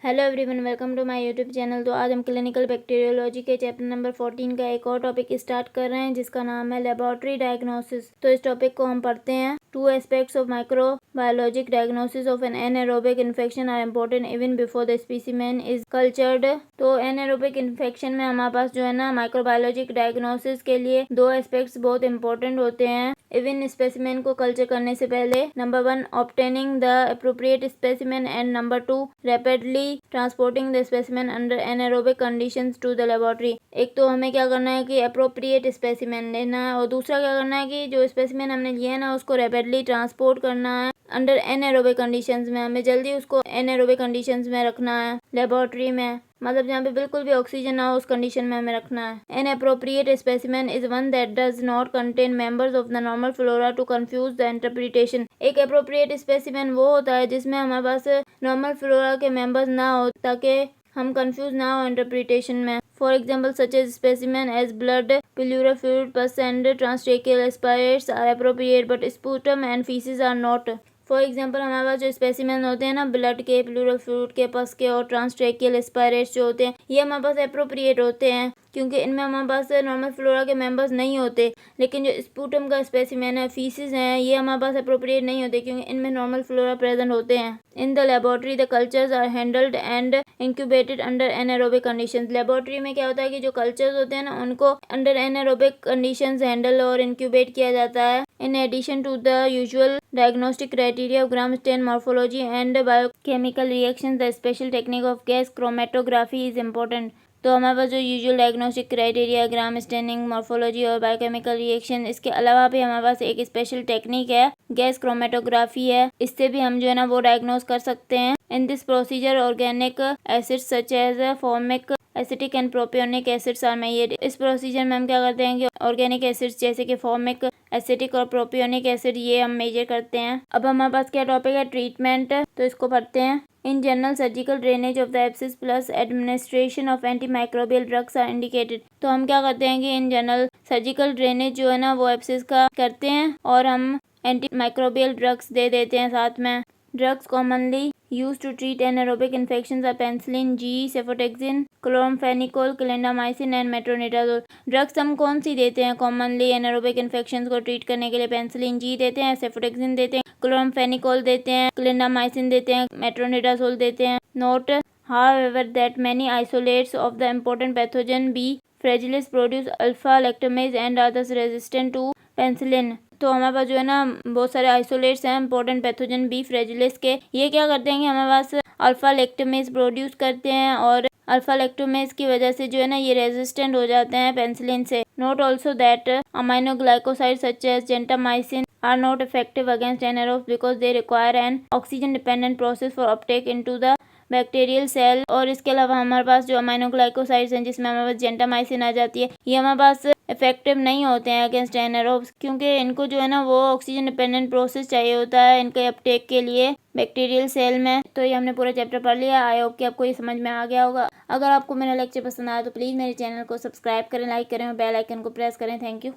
Hello everyone, welcome to my YouTube channel. तो आज हम क्लिनिकल बैक्टीरियोलॉजी के चैप्टर नंबर 14 का एक और टॉपिक स्टार्ट कर रहे हैं जिसका नाम है लेबोरेटरी डायग्नोसिस। तो इस टॉपिक को हम पढ़ते हैं। Two aspects of microbiologic diagnosis of an anaerobic infection are important even before the specimen is cultured. तो एनारोबिक इन्फेक्शन में हमारे पास जो है ना माइक्रोबायोलॉजिक डायग्नोसिस के लिए दो एस्पेक्ट्स बहुत इंपॉर्टेंट होते हैं इवन स्पेसिमेन को कल्चर करने से पहले। Number 1 obtaining the appropriate specimen and number 2 rapidly transporting the specimen under anaerobic conditions to the laboratory. एक तो हमें क्या करना है कि अप्रोप्रिएट स्पेसिमेन लेना है और दूसरा क्या करना है कि जो स्पेसिमेन हमने लिया है ना उसको रैपिडली ट्रांसपोर्ट करना है अंडर एनारोबिक कंडीशंस में। हमें जल्दी उसको एनारोबिक कंडीशंस में रखना है लेबोरेटरी में, मतलब जहाँ पे बिल्कुल भी ऑक्सीजन ना हो उस कंडीशन में हमें रखना है। An appropriate specimen is one that does not contain members of the normal flora to confuse the interpretation. एक अप्रोप्रिएट स्पेसिमेन वो होता है जिसमें हमारे पास नॉर्मल फ्लोरा के मेंबर्स ना हो ताकि हम कंफ्यूज ना हो इंटरप्रिटेशन में। For example such as specimen as blood, pleural fluid, pus and transtracheal aspirates are appropriate but sputum and faeces are not. For example हमारे पास जो स्पेसिमेन होते हैं ना ब्लड के, प्लूरल फ्लूइड के, पस के और ट्रांसट्रेकियल एस्पायरेट्स जो होते हैं ये हमारे पास अप्रोप्रिएट होते हैं क्योंकि इनमें हमारे पास नॉर्मल फ्लोरा के मेंबर्स नहीं होते। लेकिन जो स्पूटम का स्पेसिमेन है, फीसिस हैं, ये हमारे पास अप्रोप्रिएट नहीं होते क्योंकि इनमें नॉर्मल फ्लोरा प्रेजेंट होते हैं। In the laboratory the cultures are handled and incubated under anaerobic conditions. Laboratory में क्या होता है कि जो कल्चर्स होते हैं ना उनको अंडर एनारोबिक कंडीशंस हैंडल और इंक्यूबेट किया जाता है। In addition to the usual diagnostic criteria of gram stain morphology and biochemical reactions, the special technique of gas chromatography is important. तो हमारे पास जो usual diagnostic criteria, gram staining, morphology और biochemical reaction, इसके अलावा भी हमारे पास एक स्पेशल टेक्निक है गैस क्रोमेटोग्राफी है। इससे भी हम जो है ना वो डायग्नोस कर सकते हैं। In this procedure organic acids such as formic acetic and propionic acids are measured. इस प्रोसीजर में हम क्या करते हैं कि ऑर्गेनिक एसिड्स जैसे कि फॉर्मिक एसिटिक और प्रोपियोनिक एसिड ये हम मेजर करते हैं। अब हमारे पास क्या टॉपिक है, ट्रीटमेंट, तो इसको पढ़ते हैं। In general surgical drainage of the abscess plus administration of antimicrobial drugs are indicated. तो हम क्या करते हैं कि इन जनरल सर्जिकल ड्रेनेज जो है ना वो एब्सिस का करते हैं और हम एंटीमाइक्रोबियल ड्रग्स दे देते हैं साथ में। Drugs commonly used to treat anaerobic infections are penicillin G, cefotaxime, chloramphenicol, clindamycin and metronidazole। Drugs हम कौन सी देते हैं कॉमनली एनारोबिक इन्फेक्शंस को ट्रीट करने के लिए? पेनिसिलिन जी देते हैं, सेफोटेक्सिन देते हैं, क्लोराम्फेनिकोल देते हैं, क्लिंडामाइसिन देते हैं, मेट्रोनिडाजोल देते हैं। Note however that many isolates of the important pathogen B fragilis produce alpha lactamase and are thus resistant to penicillin। तो हमारे पास जो है ना बहुत सारे आइसोलेट्स हैं इंपॉर्टेंट पैथोजन बी फ्रेजिलिस के। ये क्या करते हैं कि हमारे पास अल्फा लैक्टोमेज प्रोड्यूस करते हैं और अल्फा लैक्टोमेज की वजह से जो है ना ये रेजिस्टेंट हो जाते हैं पेनिसिलिन से। Note also that aminoglycoside such as gentamicin are not effective against anaerobes because they require an oxygen dependent process for uptake into the bacterial cell. और इसके अलावा हमारे पास जो अमाइनोग्लाइकोसाइड्स हैं जिसमें हमारे पास जेंटामाइसिन आ जाती है ये हमारे पास इफेक्टिव नहीं होते हैं अगेंस्ट एनारोब्स क्योंकि इनको जो है ना वो ऑक्सीजन डिपेंडेंट प्रोसेस चाहिए होता है इनके अपटेक के लिए बैक्टीरियल सेल में। तो ये हमने पूरा चैप्टर पढ़ लिया। आई होप कि आपको ये समझ में आ गया होगा। अगर आपको मेरा लेक्चर पसंद आया तो प्लीज़ मेरे चैनल को सब्सक्राइब करें, लाइक करें और बेल आइकन को प्रेस करें। Thank you.